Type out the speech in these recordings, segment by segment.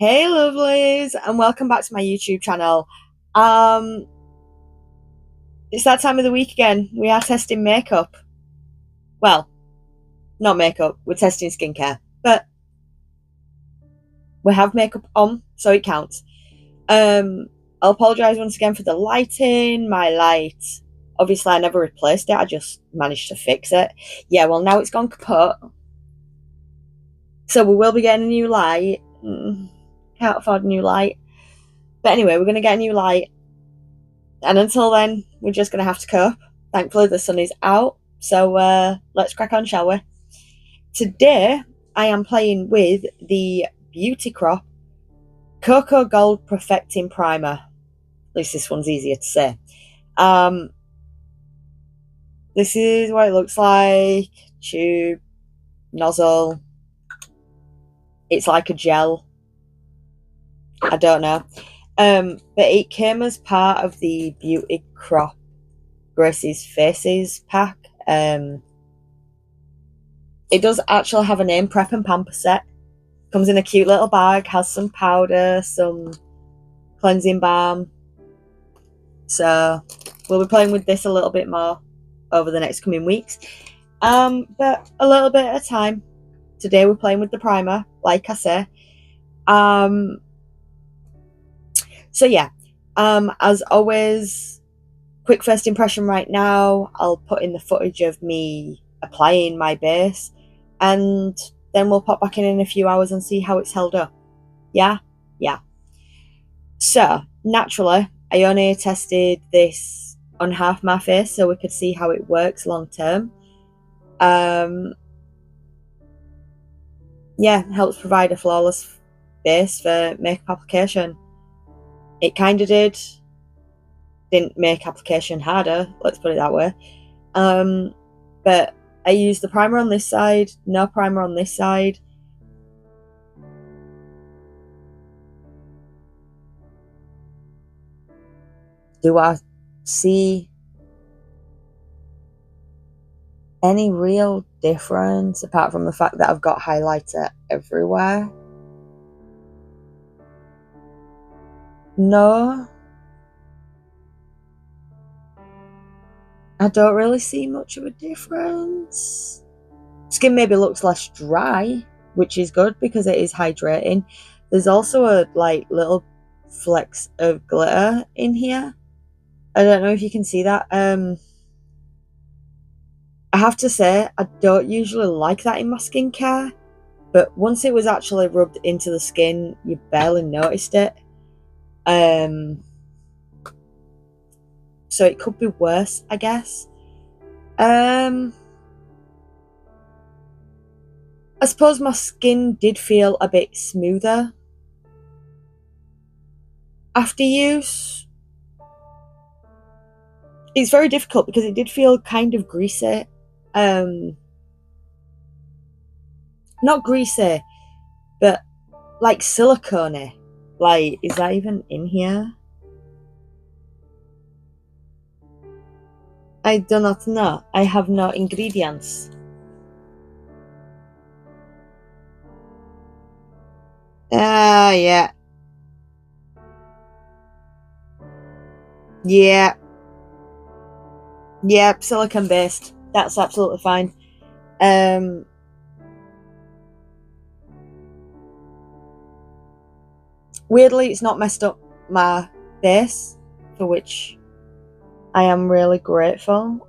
Hey lovelies, and welcome back to my YouTube channel. Um, it's that time of the week again. We are testing makeup. Well, not makeup, we're testing skincare. But we have makeup on, so it counts. Um, I'll apologise once again for the lighting. My light, obviously I never replaced it, I just managed to fix it. Yeah, well now it's gone kaput. So we will be getting a new light. Can't afford a new light. But anyway, we're gonna get a new light. And until then, we're just going to have to cope. Thankfully, the sun is out. So let's crack on, shall we? Today, I am playing with the Beauty Crop Coco Gold Perfecting Primer. At least this one's easier to say. This is what it looks like. Tube, nozzle. It's like a gel. I don't know. But it came as part of the Beauty Crop Grace's Faces pack. It does actually have a name, Prep and Pamper set. Comes in a cute little bag, has some powder, some cleansing balm. So we'll be playing with this a little bit more over the next coming weeks. But a little bit at a time. Today we're playing with the primer, like I say. So yeah, as always, quick first impression right now. I'll put in the footage of me applying my base, and then we'll pop back in a few hours and see how it's held up. Yeah? So, naturally, I only tested this on half my face so we could see how it works long term. Yeah, helps provide a flawless base for makeup application. It kind of didn't make application harder, let's put it that way. But I used the primer on this side, no primer on this side. Do I see any real difference apart from the fact that I've got highlighter everywhere? No. I don't really see much of a difference. Skin maybe looks less dry, which is good because it is hydrating. There's also a little flecks of glitter in here. I don't know if you can see that. I have to say, I don't usually like that in my skincare, but once it was actually rubbed into the skin, you barely noticed it. So it could be worse, I guess. I suppose my skin did feel a bit smoother after use. It's very difficult because it did feel kind of greasy. Not greasy, but like silicone-y. Like, is that even in here? I do not know. I have no ingredients. Yeah. Yeah. Yeah, silicone based. That's absolutely fine. Weirdly, it's not messed up my base, for which I am really grateful.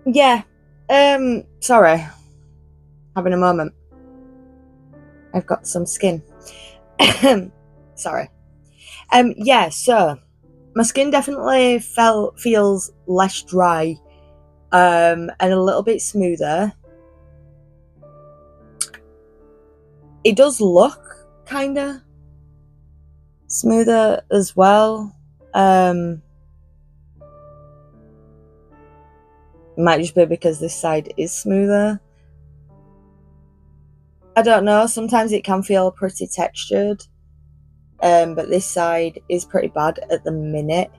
Yeah. Sorry. Having a moment. I've got some skin. Sorry. Yeah, so my skin definitely feels less dry, and a little bit smoother. It does look kinda smoother as well. Might just be because this side is smoother. I don't know, sometimes it can feel pretty textured. but this side is pretty bad at the minute.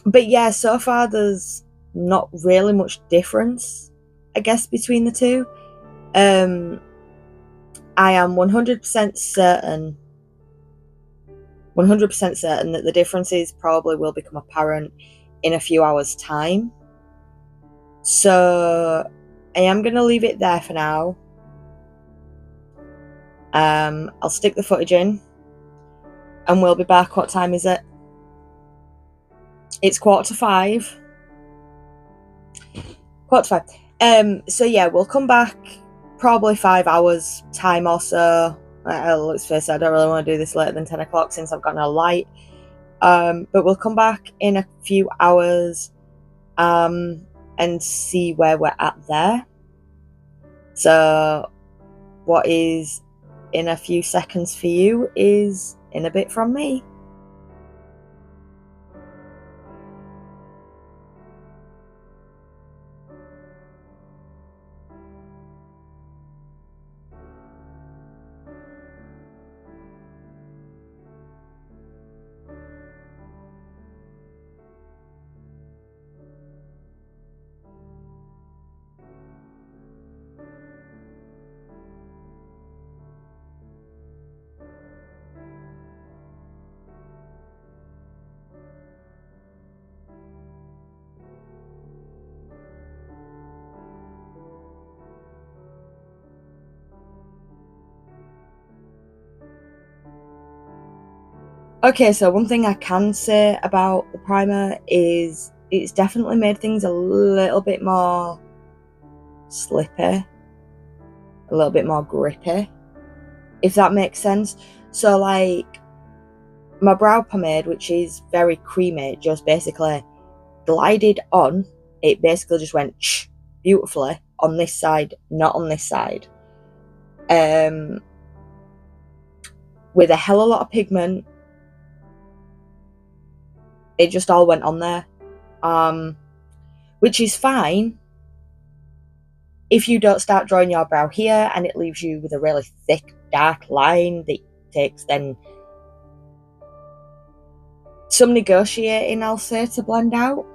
But yeah, so far there's not really much difference, I guess, between the two. I am 100% certain 100% certain that the differences probably will become apparent in a few hours' time. So I am going to leave it there for now. I'll stick the footage in and we'll be back. What time is it? It's 4:45. 4:45. So yeah, we'll come back probably 5 hours time or so. Let's face it, I don't really want to do this later than 10 o'clock since I've got no light. But we'll come back in a few hours and see where we're at there. So what is in a few seconds for you is in a bit from me. Okay, so one thing I can say about the primer is it's definitely made things a little bit more slippy, a little bit more grippy, if that makes sense. So like my brow pomade, which is very creamy, just basically glided on. It basically just went beautifully on this side, not on this side. With a hell of a lot of pigment, it just all went on there, which is fine if you don't start drawing your brow here and it leaves you with a really thick dark line that takes then some negotiating, I'll say, to blend out.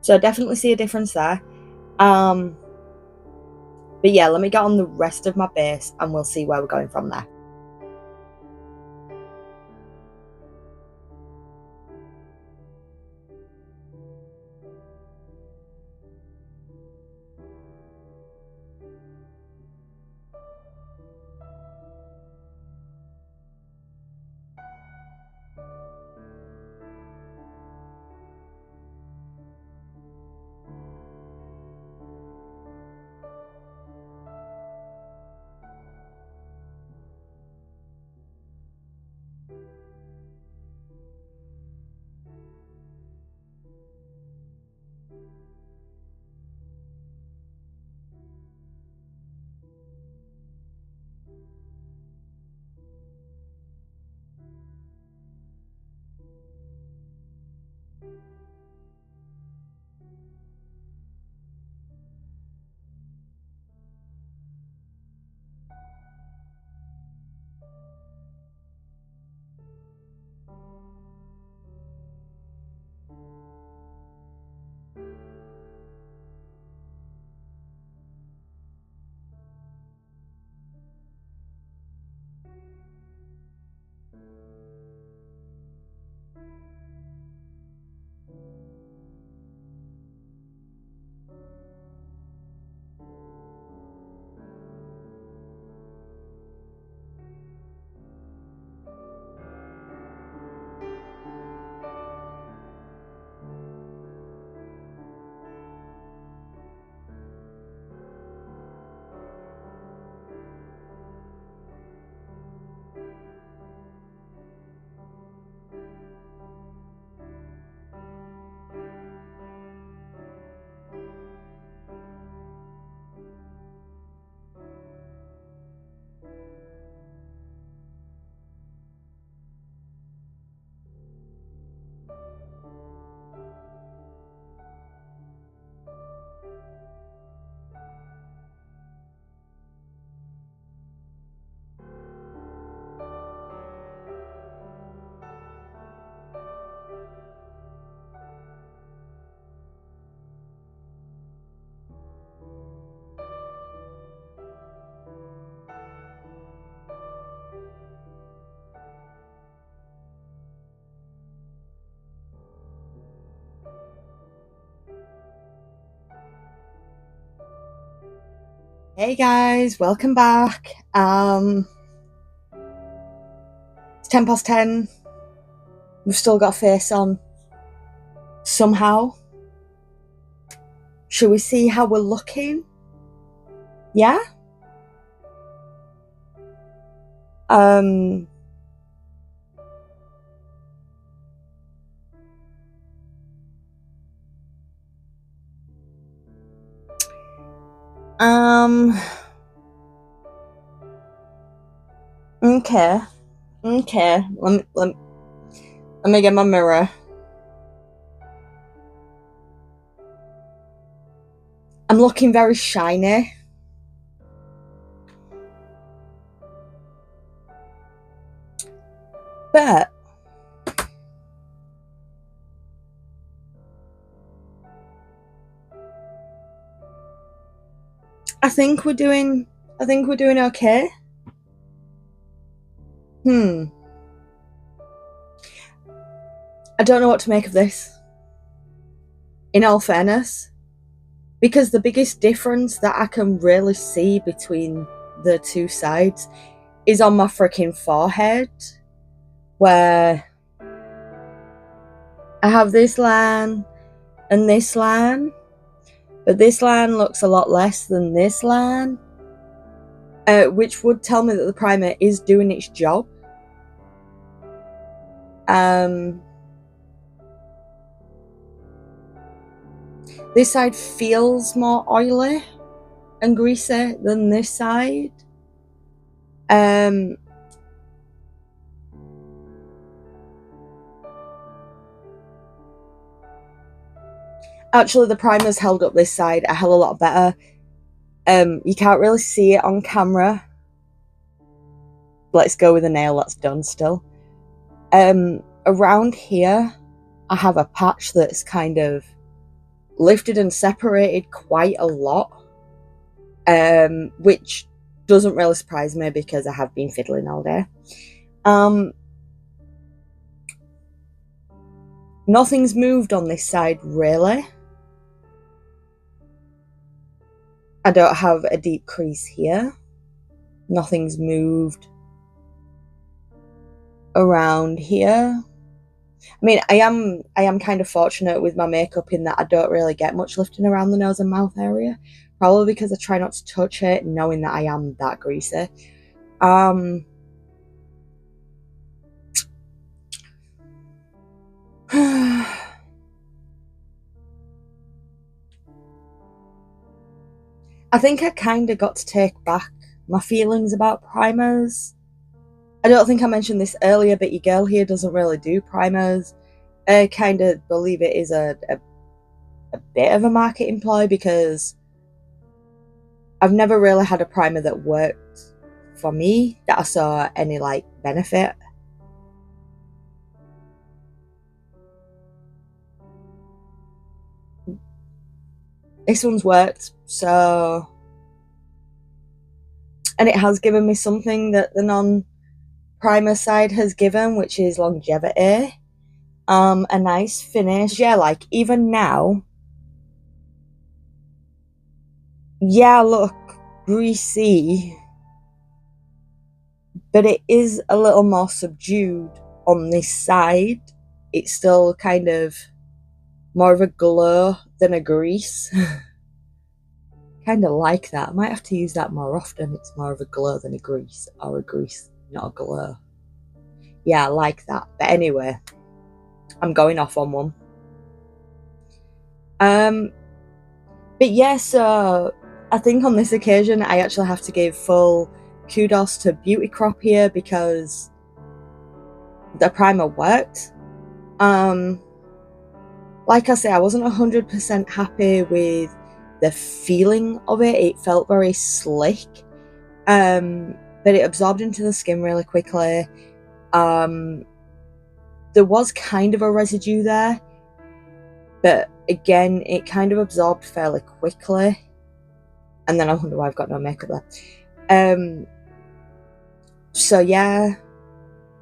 So I definitely see a difference there. But yeah, let me get on the rest of my base and we'll see where we're going from there. Hey guys, welcome back. It's 10 past 10. We've still got a face on. Somehow. Should we see how we're looking? Yeah? Okay. Okay. Let me get my mirror. I'm looking very shiny. But I think we're doing okay. I don't know what to make of this, in all fairness, because the biggest difference that I can really see between the two sides is on my freaking forehead, where I have this line and this line, but this line looks a lot less than this line, which would tell me that the primer is doing its job. This side feels more oily and greasy than this side. Actually, the primer's held up this side a hell of a lot better. You can't really see it on camera. Let's go with a nail, that's done still. Around here, I have a patch that's kind of lifted and separated quite a lot, which doesn't really surprise me because I have been fiddling all day. Nothing's moved on this side, really. I don't have a deep crease here. Nothing's moved around here. I mean, I am kind of fortunate with my makeup in that I don't really get much lifting around the nose and mouth area. Probably because I try not to touch it, knowing that I am that greasy. I think I kind of got to take back my feelings about primers. I don't think I mentioned this earlier, but your girl here doesn't really do primers. I kind of believe it is a bit of a marketing ploy because I've never really had a primer that worked for me, that I saw any like benefit. This one's worked, so, and it has given me something that the non-primer side has given, which is longevity, a nice finish. Yeah, like even now, yeah, look, greasy, but it is a little more subdued on this side. It's still kind of more of a glow than a grease. Kind of like that. I might have to use that more often. It's more of a glow than a grease, or a grease, not a glow. Yeah, I like that. But anyway, I'm going off on one. But yeah, so I think on this occasion I actually have to give full kudos to Beauty Crop here because the primer worked. Like I say, I wasn't 100% happy with the feeling of it. It felt very slick, but it absorbed into the skin really quickly. There was kind of a residue there, but again, it kind of absorbed fairly quickly. And then I wonder why I've got no makeup there. So yeah,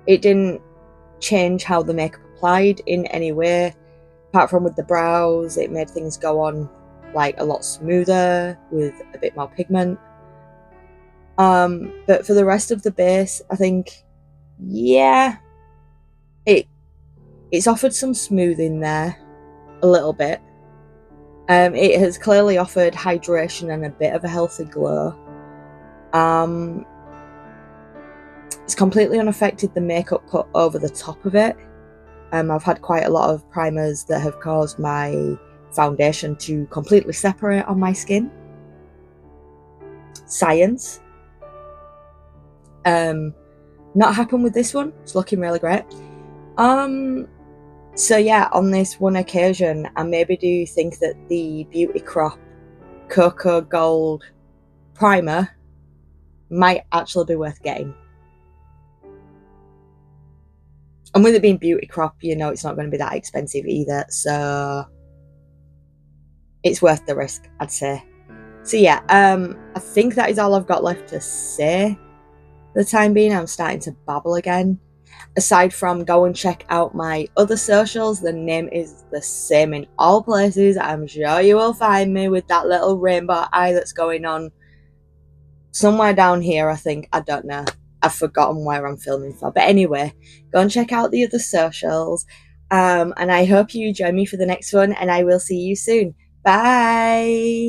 it didn't change how the makeup applied in any way. Apart from with the brows, it made things go on like a lot smoother with a bit more pigment. But for the rest of the base, I think, yeah, it's offered some smoothing there, a little bit. It has clearly offered hydration and a bit of a healthy glow. It's completely unaffected the makeup put over the top of it. I've had quite a lot of primers that have caused my foundation to completely separate on my skin. Science. Not happened with this one. It's looking really great. So yeah, on this one occasion, I maybe do think that the Beauty Crop Coco Gold primer might actually be worth getting. And with it being Beauty Crop, you know it's not going to be that expensive either, so it's worth the risk, I'd say. So yeah, I think that is all I've got left to say. For the time being, I'm starting to babble again. Aside from go and check out my other socials, the name is the same in all places. I'm sure you will find me with that little rainbow eye that's going on somewhere down here, I think. I don't know. I've forgotten where I'm filming for. But anyway, go and check out the other socials. And I hope you join me for the next one, and I will see you soon. Bye!